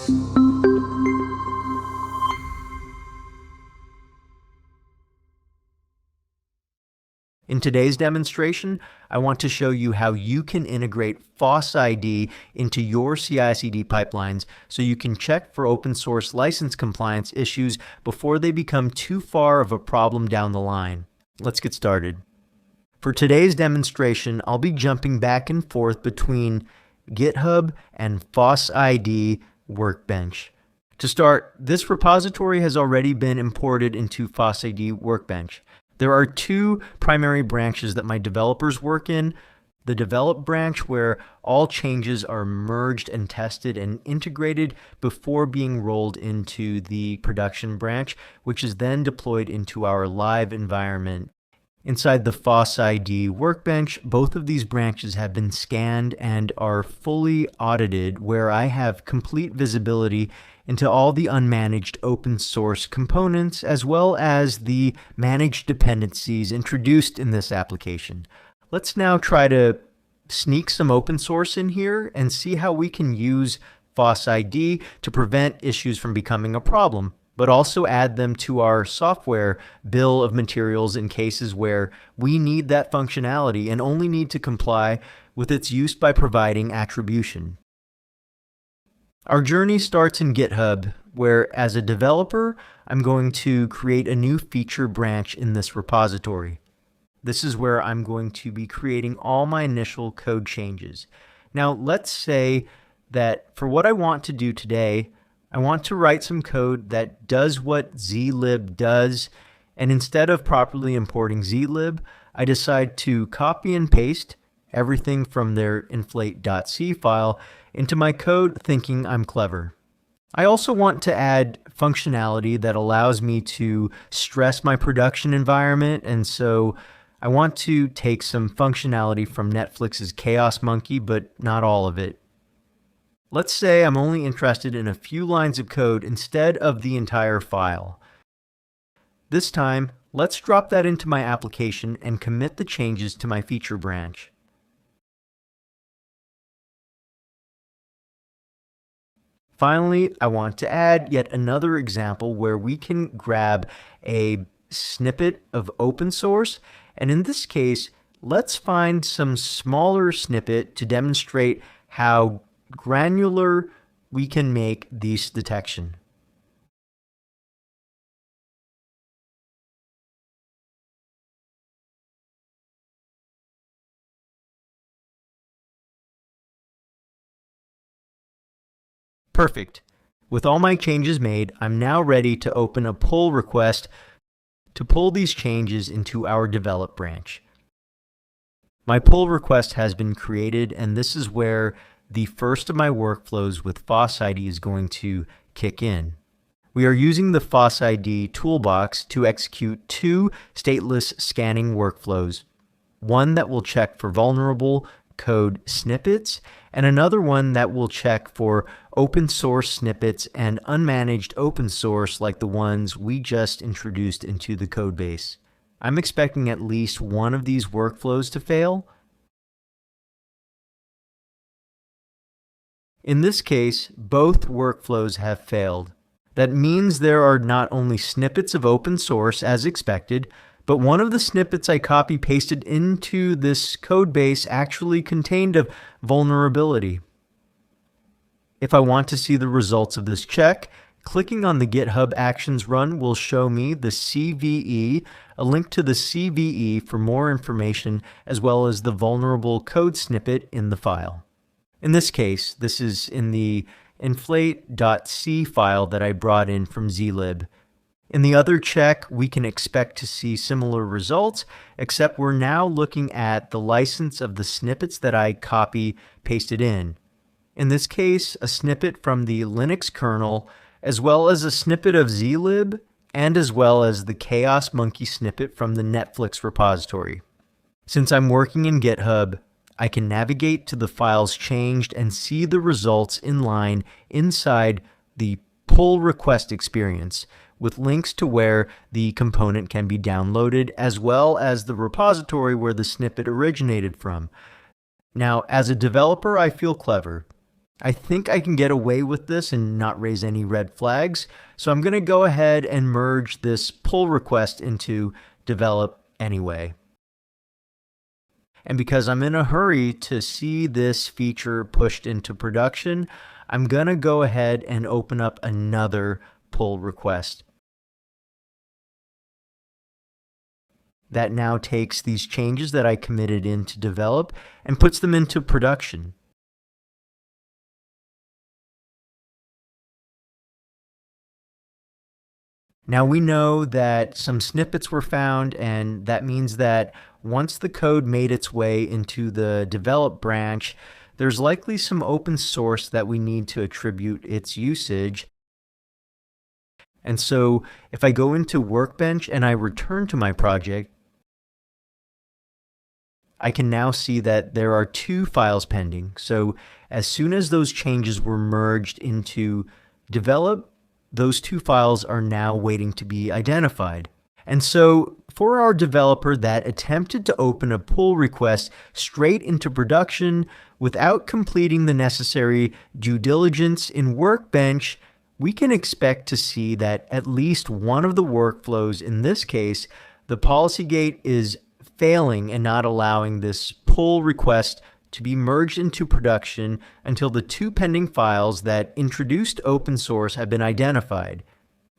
In today's demonstration, I want to show you how you can integrate FossID into your CI/CD pipelines so you can check for open source license compliance issues before they become too far of a problem down the line. Let's get started. For today's demonstration, I'll be jumping back and forth between GitHub and FossID Workbench. To start, this repository has already been imported into FossID Workbench. There are two primary branches that my developers work in. The develop branch, where all changes are merged and tested and integrated before being rolled into the production branch, which is then deployed into our live environment. Inside the FossID Workbench, both of these branches have been scanned and are fully audited, where I have complete visibility into all the unmanaged open source components, as well as the managed dependencies introduced in this application. Let's now try to sneak some open source in here and see how we can use FossID to prevent issues from becoming a problem, but also add them to our software bill of materials in cases where we need that functionality and only need to comply with its use by providing attribution. Our journey starts in GitHub, where as a developer, I'm going to create a new feature branch in this repository. This is where I'm going to be creating all my initial code changes. Now, let's say that for what I want to do today, I want to write some code that does what zlib does, and instead of properly importing zlib, I decide to copy and paste everything from their inflate.c file into my code, thinking I'm clever. I also want to add functionality that allows me to stress my production environment, and so I want to take some functionality from Netflix's Chaos Monkey, but not all of it. Let's say I'm only interested in a few lines of code instead of the entire file. This time, let's drop that into my application and commit the changes to my feature branch. Finally, I want to add yet another example where we can grab a snippet of open source, and in this case, let's find some smaller snippet to demonstrate how granular we can make this detection. Perfect. With all my changes made, I'm now ready to open a pull request to pull these changes into our develop branch. My pull request has been created, and this is where the first of my workflows with FossID is going to kick in. We are using the FossID toolbox to execute two stateless scanning workflows, one that will check for vulnerable code snippets, and another one that will check for open source snippets and unmanaged open source like the ones we just introduced into the code base. I'm expecting at least one of these workflows to fail. In this case, both workflows have failed. That means there are not only snippets of open source as expected, but one of the snippets I copy-pasted into this code base actually contained a vulnerability. If I want to see the results of this check, clicking on the GitHub Actions run will show me the CVE, a link to the CVE for more information, as well as the vulnerable code snippet in the file. In this case, this is in the inflate.c file that I brought in from zlib. In the other check, we can expect to see similar results, except we're now looking at the license of the snippets that I copy-pasted in. In this case, a snippet from the Linux kernel, as well as a snippet of zlib, and as well as the Chaos Monkey snippet from the Netflix repository. Since I'm working in GitHub, I can navigate to the files changed and see the results in line inside the pull request experience, with links to where the component can be downloaded, as well as the repository where the snippet originated from. Now, as a developer, I feel clever. I think I can get away with this and not raise any red flags. So I'm going to go ahead and merge this pull request into develop anyway. And because I'm in a hurry to see this feature pushed into production, I'm going to go ahead and open up another pull request. That now takes these changes that I committed into develop and puts them into production. Now we know that some snippets were found, and that means that once the code made its way into the develop branch, there's likely some open source that we need to attribute its usage. And so if I go into Workbench and I return to my project, I can now see that there are 2 files pending. So as soon as those changes were merged into develop, those 2 files are now waiting to be identified. And so for our developer that attempted to open a pull request straight into production without completing the necessary due diligence in Workbench, we can expect to see that at least one of the workflows, in this case, the policy gate, is failing and not allowing this pull request to be merged into production until the 2 pending files that introduced open source have been identified.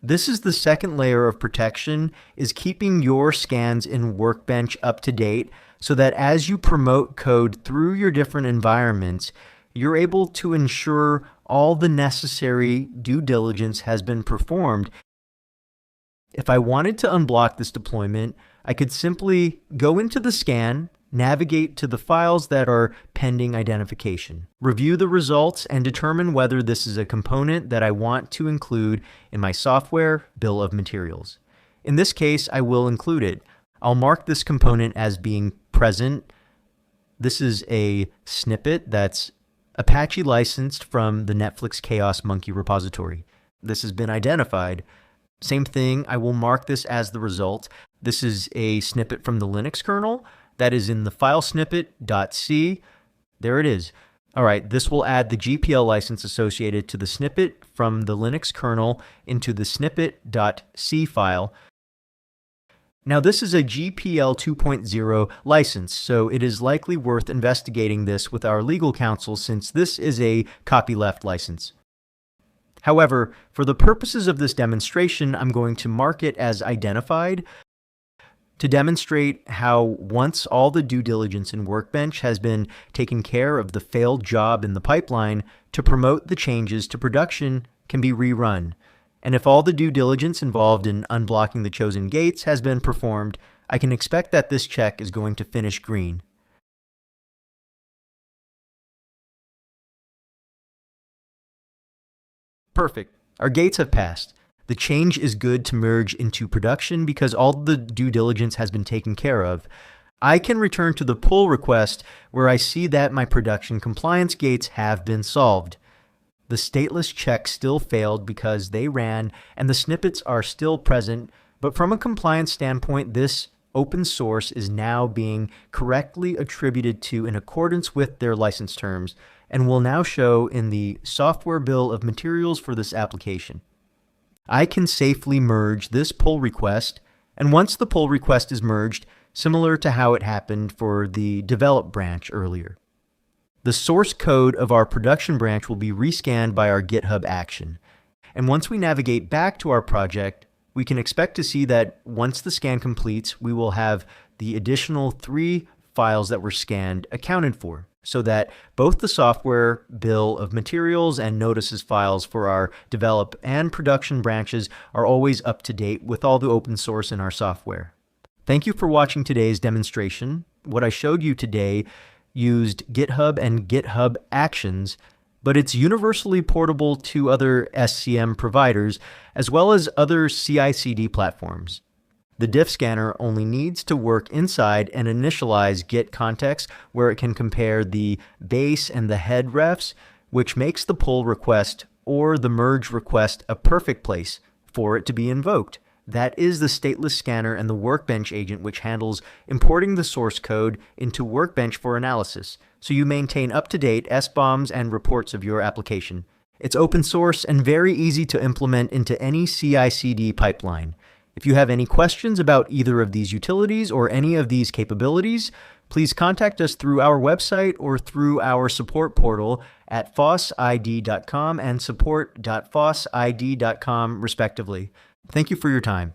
This is the second layer of protection, is keeping your scans in Workbench up to date so that as you promote code through your different environments, you're able to ensure all the necessary due diligence has been performed. If I wanted to unblock this deployment, I could simply go into the scan, navigate to the files that are pending identification, review the results, and determine whether this is a component that I want to include in my software bill of materials. In this case, I will include it. I'll mark this component as being present. This is a snippet that's Apache licensed from the Netflix Chaos Monkey repository. This has been identified. Same thing, I will mark this as the result. This is a snippet from the Linux kernel that is in the file snippet.c. There it is. All right, this will add the GPL license associated to the snippet from the Linux kernel into the snippet.c file. Now this is a GPL 2.0 license, so it is likely worth investigating this with our legal counsel since this is a copyleft license. However, for the purposes of this demonstration, I'm going to mark it as identified to demonstrate how once all the due diligence in Workbench has been taken care of, the failed job in the pipeline to promote the changes to production can be rerun. And if all the due diligence involved in unblocking the chosen gates has been performed, I can expect that this check is going to finish green. Perfect. Our gates have passed. The change is good to merge into production because all the due diligence has been taken care of. I can return to the pull request where I see that my production compliance gates have been solved. The stateless check still failed because they ran and the snippets are still present, but from a compliance standpoint, this open source is now being correctly attributed to in accordance with their license terms and will now show in the software bill of materials for this application. I can safely merge this pull request, and once the pull request is merged, similar to how it happened for the develop branch earlier, the source code of our production branch will be rescanned by our GitHub action. And once we navigate back to our project, we can expect to see that once the scan completes, we will have the additional 3 files that were scanned accounted for, so that both the software bill of materials and notices files for our develop and production branches are always up to date with all the open source in our software. Thank you for watching today's demonstration. What I showed you today used GitHub and GitHub Actions, but it's universally portable to other SCM providers as well as other CI/CD platforms. The diff scanner only needs to work inside and initialize Git context where it can compare the base and the head refs, which makes the pull request or the merge request a perfect place for it to be invoked. That is the stateless scanner and the Workbench agent which handles importing the source code into Workbench for analysis. so you maintain up-to-date SBOMs and reports of your application. It's open source and very easy to implement into any CI/CD pipeline. If you have any questions about either of these utilities or any of these capabilities, please contact us through our website or through our support portal at fossid.com and support.fossid.com, respectively. Thank you for your time.